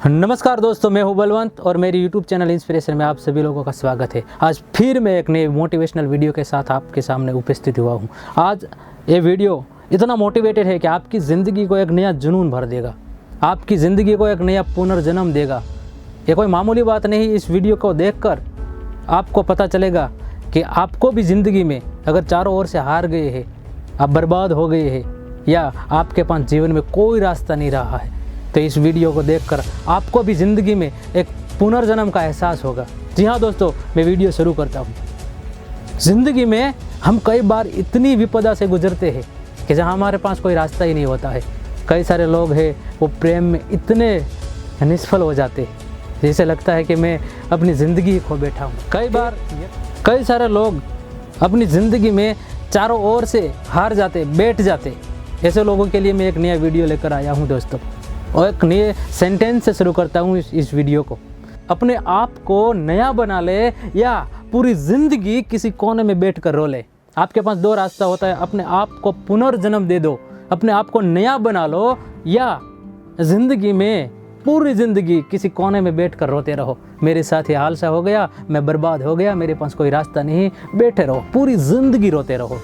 नमस्कार दोस्तों, मैं हूं बलवंत और मेरी YouTube चैनल इंस्पिरेशन में आप सभी लोगों का स्वागत है। आज फिर मैं एक नई मोटिवेशनल वीडियो के साथ आपके सामने उपस्थित हुआ हूं। आज ये वीडियो इतना मोटिवेटेड है कि आपकी ज़िंदगी को एक नया जुनून भर देगा, आपकी ज़िंदगी को एक नया पुनर्जन्म देगा। ये कोई मामूली बात नहीं। इस वीडियो को देखकर आपको पता चलेगा कि आपको भी ज़िंदगी में अगर चारों ओर से हार गए हैं, आप बर्बाद हो गए हैं या आपके पास जीवन में कोई रास्ता नहीं रहा है, तो इस वीडियो को देखकर आपको भी ज़िंदगी में एक पुनर्जन्म का एहसास होगा। जी हाँ दोस्तों, मैं वीडियो शुरू करता हूँ। ज़िंदगी में हम कई बार इतनी विपदा से गुजरते हैं कि जहाँ हमारे पास कोई रास्ता ही नहीं होता है। कई सारे लोग हैं वो प्रेम में इतने निष्फल हो जाते हैं जैसे लगता है कि मैं अपनी ज़िंदगी खो बैठा हूँ। कई बार कई सारे लोग अपनी ज़िंदगी में चारों ओर से हार जाते, बैठ जाते। ऐसे लोगों के लिए मैं एक नया वीडियो लेकर आया हूँ दोस्तों, और एक नए सेंटेंस से शुरू करता हूँ इस वीडियो को। अपने आप को नया बना ले या पूरी ज़िंदगी किसी कोने में बैठकर रो ले। आपके पास दो रास्ता होता है, अपने आप को पुनर्जन्म दे दो, अपने आप को नया बना लो, या ज़िंदगी में पूरी ज़िंदगी किसी कोने में बैठकर रोते रहो। मेरे साथ ये हाल सा हो गया, मैं बर्बाद हो गया, मेरे पास कोई रास्ता नहीं, बैठे रहो, पूरी ज़िंदगी रोते रहो।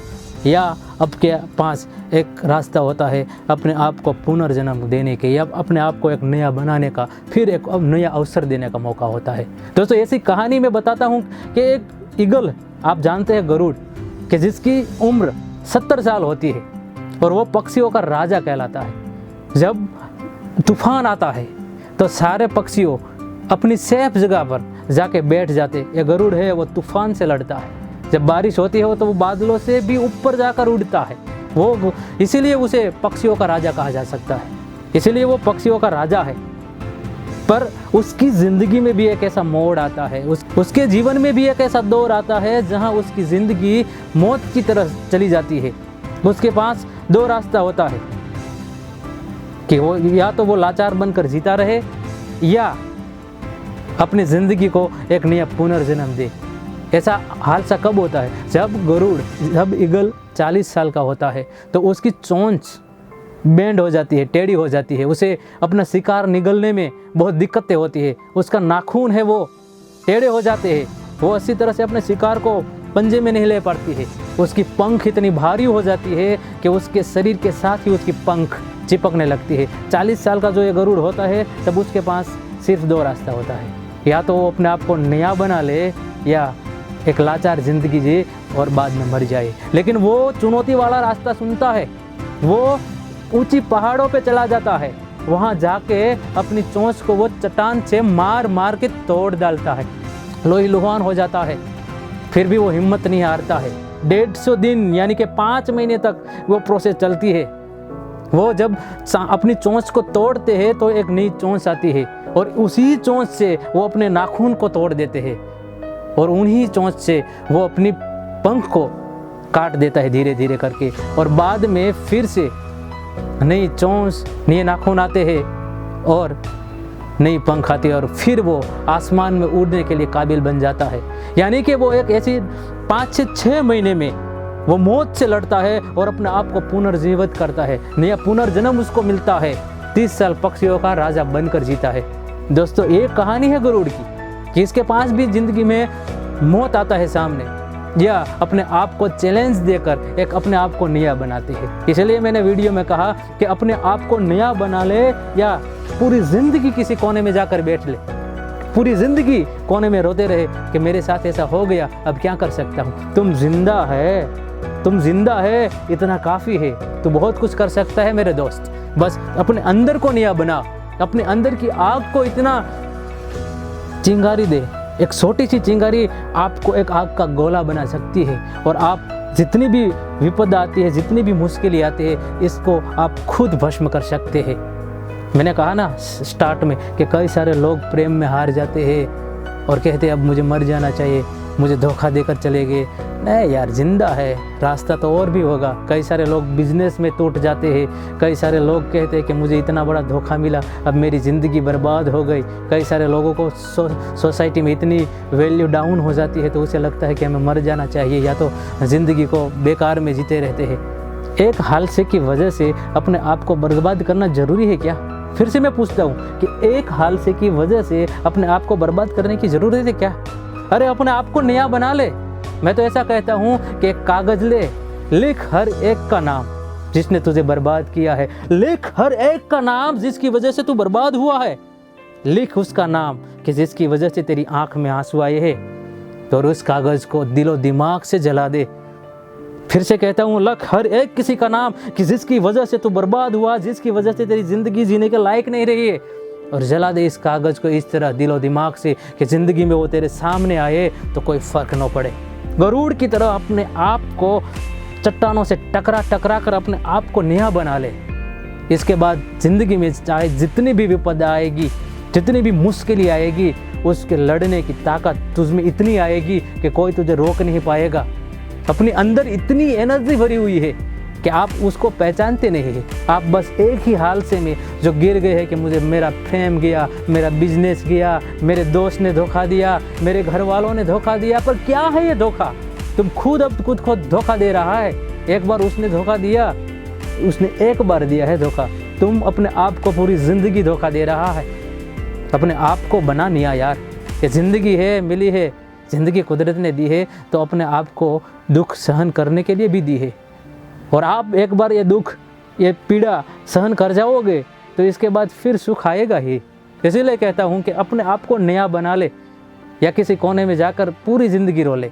या आपके पास एक रास्ता होता है अपने आप को पुनर्जन्म देने के, या अपने आप को एक नया बनाने का, फिर एक नया अवसर देने का मौका होता है। दोस्तों, ऐसी कहानी मैं बताता हूँ कि एक ईगल, आप जानते हैं गरुड़, कि जिसकी उम्र 70 साल होती है और वो पक्षियों का राजा कहलाता है। जब तूफान आता है तो सारे पक्षियों अपनी सेफ जगह पर जाके बैठ जाते। ये गरुड़ है वो तूफान से लड़ता है। जब बारिश होती है तो वो बादलों से भी ऊपर जाकर उड़ता है। वो इसीलिए उसे पक्षियों का राजा कहा जा सकता है, इसीलिए वो पक्षियों का राजा है। पर उसकी ज़िंदगी में भी एक ऐसा मोड़ आता है, उसके जीवन में भी एक ऐसा दौर आता है जहां उसकी ज़िंदगी मौत की तरफ चली जाती है। उसके पास दो रास्ता होता है कि वो या तो वो लाचार बनकर जीता रहे या अपनी ज़िंदगी को एक नया पुनर्जन्म दे। ऐसा हादसा कब होता है? जब ईगल 40 साल का होता है तो उसकी चोंच बेंड हो जाती है, टेढ़ी हो जाती है। उसे अपना शिकार निगलने में बहुत दिक्कतें होती है। उसका नाखून है वो टेढ़े हो जाते हैं, वो अच्छी तरह से अपने शिकार को पंजे में नहीं ले पाती है। उसकी पंख इतनी भारी हो जाती है कि उसके शरीर के साथ ही उसकी पंख चिपकने लगती है। 40 साल का जो ये गरुड़ होता है तब उसके पास सिर्फ दो रास्ता होता है, या तो वो अपने आप को नया बना ले या एक लाचार ज़िंदगी जी और बाद में मर जाए। लेकिन वो चुनौती वाला रास्ता सुनता है, वो ऊंची पहाड़ों पे चला जाता है। वहाँ जाके अपनी चोंच को वो चट्टान से मार मार के तोड़ डालता है, लोही लुहान हो जाता है। फिर भी वो हिम्मत नहीं हारता है। 150 दिन यानी कि 5 महीने तक वो प्रोसेस चलती है। वो जब अपनी चोंच को तोड़ते हैं तो एक नई चोंच आती है, और उसी चोंच से वो अपने नाखून को तोड़ देते हैं, और उन्हीं चोंच से वो अपनी पंख को काट देता है धीरे धीरे करके। और बाद में फिर से नई चोंच, नए नाखून आते हैं और नई पंख आती है, और फिर वो आसमान में उड़ने के लिए काबिल बन जाता है। यानी कि वो एक ऐसी 5 से 6 महीने में वो मौत से लड़ता है और अपने आप को पुनर्जीवित करता है, नया पुनर्जन्म उसको मिलता है। 30 साल पक्षियों का राजा बनकर जीता है। दोस्तों, एक कहानी है गरुड़ की कि इसके पास भी ज़िंदगी में मौत आता है सामने, या अपने आप को चैलेंज देकर एक अपने आप को नया बनाते हैं। इसलिए मैंने वीडियो में कहा कि अपने आप को नया बना ले या पूरी ज़िंदगी किसी कोने में जाकर बैठ ले, पूरी ज़िंदगी कोने में रोते रहे कि मेरे साथ ऐसा हो गया, अब क्या कर सकता हूँ। तुम जिंदा है, इतना काफ़ी है। तू बहुत कुछ कर सकता है मेरे दोस्त। बस अपने अंदर को नया बना, अपने अंदर की आग को इतना चिंगारी दे। एक छोटी सी चिंगारी आपको एक आग का गोला बना सकती है, और आप जितनी भी विपदा आती है, जितनी भी मुश्किलें आती है, इसको आप खुद भस्म कर सकते हैं। मैंने कहा ना स्टार्ट में कि कई सारे लोग प्रेम में हार जाते हैं और कहते हैं अब मुझे मर जाना चाहिए, मुझे धोखा देकर चले गए। नहीं यार, जिंदा है, रास्ता तो और भी होगा। कई सारे लोग बिजनेस में टूट जाते हैं, कई सारे लोग कहते हैं कि मुझे इतना बड़ा धोखा मिला, अब मेरी ज़िंदगी बर्बाद हो गई। कई सारे लोगों को सोसाइटी में इतनी वैल्यू डाउन हो जाती है तो उसे लगता है कि हमें मर जाना चाहिए, या तो ज़िंदगी को बेकार में जीते रहते हैं। एक हादसे की वजह से अपने आप को बर्बाद करना ज़रूरी है क्या? फिर से मैं पूछता हूँ कि एक हादसे की वजह से अपने आप को बर्बाद करने की ज़रूरत है क्या? अरे अपने आप को नया बना ले। मैं तो ऐसा कहता हूँ कि एक कागज़ ले, लिख हर एक का नाम जिसने तुझे बर्बाद किया है। लिख हर एक का नाम जिसकी वजह से तू बर्बाद हुआ है। लिख उसका नाम कि जिसकी वजह से तेरी आंख में आंसू आए हैं, तो उस कागज़ को दिलो दिमाग से जला दे। फिर से कहता हूँ, लिख हर एक किसी का नाम कि जिसकी वजह से तू बर्बाद हुआ, जिसकी वजह से तेरी ज़िंदगी जीने के लायक नहीं रही है, और जला दे इस कागज़ को इस तरह दिलो दिमाग से कि ज़िंदगी में वो तेरे सामने आए तो कोई फ़र्क न पड़े। गरुड़ की तरह अपने आप को चट्टानों से टकरा कर अपने आप को नया बना ले। इसके बाद ज़िंदगी में चाहे जितनी भी विपदा आएगी, जितनी भी मुश्किलें आएगी, उसके लड़ने की ताकत तुझमें इतनी आएगी कि कोई तुझे रोक नहीं पाएगा। अपने अंदर इतनी एनर्जी भरी हुई है कि आप उसको पहचानते नहीं है। आप बस एक ही हादसे में जो गिर गए हैं कि मुझे मेरा फेम गया, मेरा बिजनेस गया, मेरे दोस्त ने धोखा दिया, मेरे घर वालों ने धोखा दिया। पर क्या है ये धोखा? तुम खुद को धोखा दे रहा है। एक बार उसने धोखा दिया, उसने एक बार दिया है धोखा। तुम अपने आप को पूरी ज़िंदगी धोखा दे रहा है। अपने आप को बना निया यार। ये ज़िंदगी है, मिली है, ज़िंदगी कुदरत ने दी है, तो अपने आप को दुख सहन करने के लिए भी दी है। और आप एक बार ये दुख, ये पीड़ा सहन कर जाओगे तो इसके बाद फिर सुख आएगा ही। इसीलिए कहता हूँ कि अपने आप को नया बना ले, या किसी कोने में जाकर पूरी ज़िंदगी रो ले।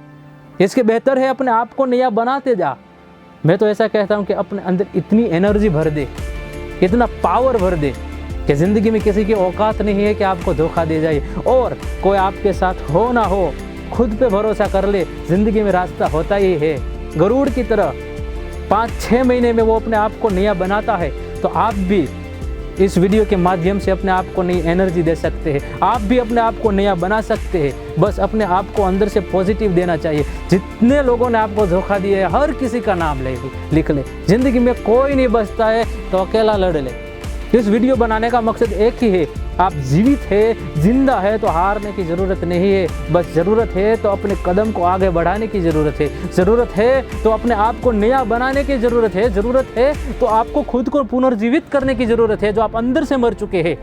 इसके बेहतर है अपने आप को नया बनाते जा। मैं तो ऐसा कहता हूँ कि अपने अंदर इतनी एनर्जी भर दे, इतना पावर भर दे कि ज़िंदगी में किसी की औकात नहीं है कि आपको धोखा दे जाए। और कोई आपके साथ हो ना हो, खुद पे भरोसा कर ले, ज़िंदगी में रास्ता होता ही है। गरुड़ की तरह 5-6 महीने में वो अपने आप को नया बनाता है। तो आप भी इस वीडियो के माध्यम से अपने आप को नई एनर्जी दे सकते हैं। आप भी अपने आप को नया बना सकते हैं। बस अपने आप को अंदर से पॉजिटिव देना चाहिए। जितने लोगों ने आपको धोखा दिया है, हर किसी का नाम लिख ले। ज़िंदगी में कोई नहीं बचता है तो अकेला लड़ ले। इस वीडियो बनाने का मकसद एक ही है, आप जीवित है, जिंदा है तो हारने की ज़रूरत नहीं है। बस ज़रूरत है तो अपने कदम को आगे बढ़ाने की ज़रूरत है। ज़रूरत है तो अपने आप को नया बनाने की ज़रूरत है। ज़रूरत है तो आपको खुद को पुनर्जीवित करने की ज़रूरत है। जो आप अंदर से मर चुके हैं,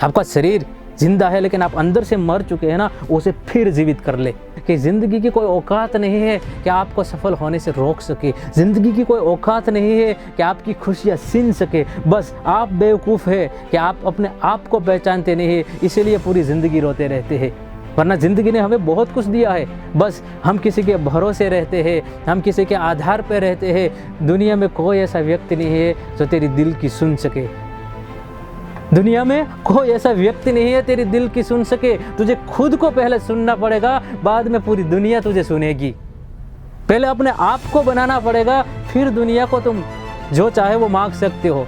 आपका शरीर जिंदा है लेकिन आप अंदर से मर चुके हैं ना, उसे फिर जीवित कर ले। कि ज़िंदगी की कोई औकात नहीं है कि आपको सफल होने से रोक सके। ज़िंदगी की कोई औकात नहीं है कि आपकी खुशियाँ छीन सके। बस आप बेवकूफ़ है कि आप अपने आप को पहचानते नहीं है, इसीलिए पूरी ज़िंदगी रोते रहते हैं। वरना ज़िंदगी ने हमें बहुत कुछ दिया है, बस हम किसी के भरोसे रहते हैं, हम किसी के आधार पर रहते हैं। दुनिया में कोई ऐसा व्यक्ति नहीं है जो तेरी दिल की सुन सके। दुनिया में कोई ऐसा व्यक्ति नहीं है तेरी दिल की सुन सके। तुझे खुद को पहले सुनना पड़ेगा, बाद में पूरी दुनिया तुझे सुनेगी। पहले अपने आप को बनाना पड़ेगा, फिर दुनिया को तुम जो चाहे वो मांग सकते हो।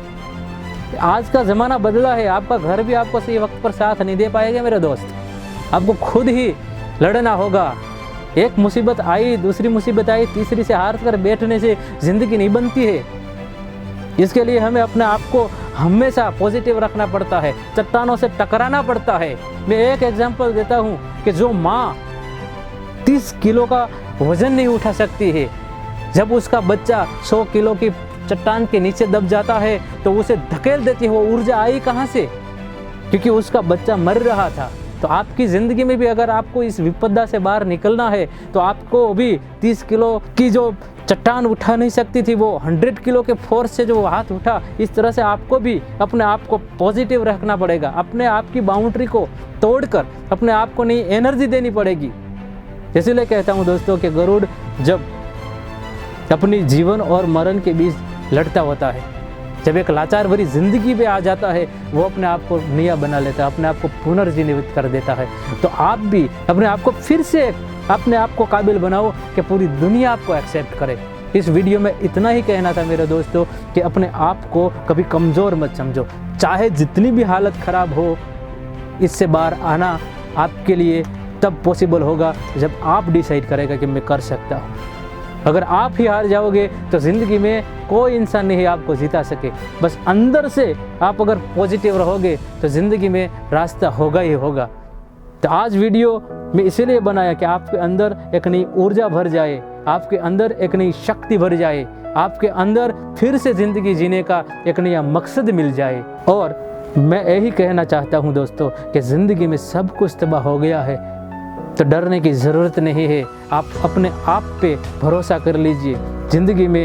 आज का ज़माना बदला है। आपका घर भी आपको सही वक्त पर साथ नहीं दे पाएगा मेरे दोस्त। आपको खुद ही लड़ना होगा। एक मुसीबत आई, दूसरी मुसीबत आई, तीसरी से हार कर बैठने से ज़िंदगी नहीं बनती है। इसके लिए हमें अपने आप को हमेशा पॉजिटिव रखना पड़ता है, चट्टानों से टकराना पड़ता है। मैं एक एग्जांपल देता हूँ कि जो माँ 30 किलो का वज़न नहीं उठा सकती है, जब उसका बच्चा 100 किलो की चट्टान के नीचे दब जाता है तो उसे धकेल देती है। वो ऊर्जा आई कहाँ से? क्योंकि उसका बच्चा मर रहा था। तो आपकी ज़िंदगी में भी अगर आपको इस विपदा से बाहर निकलना है तो आपको भी 30 किलो की जो चट्टान उठा नहीं सकती थी, वो 100 किलो के फोर्स से जो हाथ उठा, इस तरह से आपको भी अपने आप को पॉजिटिव रखना पड़ेगा। अपने आप की बाउंड्री को तोड़कर अपने आप को नई एनर्जी देनी पड़ेगी। इसीलिए कहता हूँ दोस्तों कि गरुड़ जब अपनी जीवन और मरण के बीच लड़ता होता है, जब एक लाचार भरी ज़िंदगी पे आ जाता है, वो अपने आप को नया बना लेता है, अपने आप को पुनर्जीवित कर देता है। तो आप भी अपने आप को फिर से अपने आप को काबिल बनाओ कि पूरी दुनिया आपको एक्सेप्ट करे। इस वीडियो में इतना ही कहना था मेरे दोस्तों कि अपने आप को कभी कमज़ोर मत समझो। चाहे जितनी भी हालत ख़राब हो, इससे बाहर आना आपके लिए तब पॉसिबल होगा जब आप डिसाइड करेगा कि मैं कर सकता हूँ। अगर आप ही हार जाओगे तो ज़िंदगी में कोई इंसान नहीं आपको जिता सके। बस अंदर से आप अगर पॉजिटिव रहोगे तो ज़िंदगी में रास्ता होगा ही होगा। तो आज वीडियो मैं इसीलिए बनाया कि आपके अंदर एक नई ऊर्जा भर जाए, आपके अंदर एक नई शक्ति भर जाए, आपके अंदर फिर से ज़िंदगी जीने का एक नया मकसद मिल जाए। और मैं यही कहना चाहता हूँ दोस्तों कि ज़िंदगी में सब कुछ तबाह हो गया है तो डरने की ज़रूरत नहीं है। आप अपने आप पे भरोसा कर लीजिए। ज़िंदगी में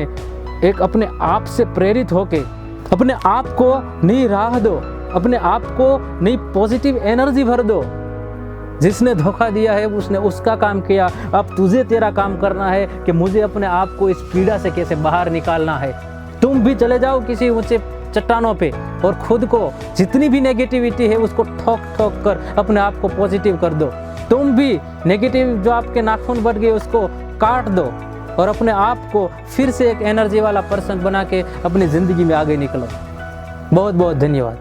एक अपने आप से प्रेरित होके अपने आप को नई राह दो, अपने आप को नई पॉजिटिव एनर्जी भर दो। जिसने धोखा दिया है उसने उसका काम किया, अब तुझे तेरा काम करना है कि मुझे अपने आप को इस पीड़ा से कैसे बाहर निकालना है। तुम भी चले जाओ किसी ऊंचे चट्टानों पे और खुद को जितनी भी नेगेटिविटी है उसको ठोक ठोक कर अपने आप को पॉजिटिव कर दो। तुम भी नेगेटिव जो आपके नाखून बढ़ गए उसको काट दो और अपने आप को फिर से एक एनर्जी वाला पर्सन बना के अपनी ज़िंदगी में आगे निकलो। बहुत बहुत धन्यवाद।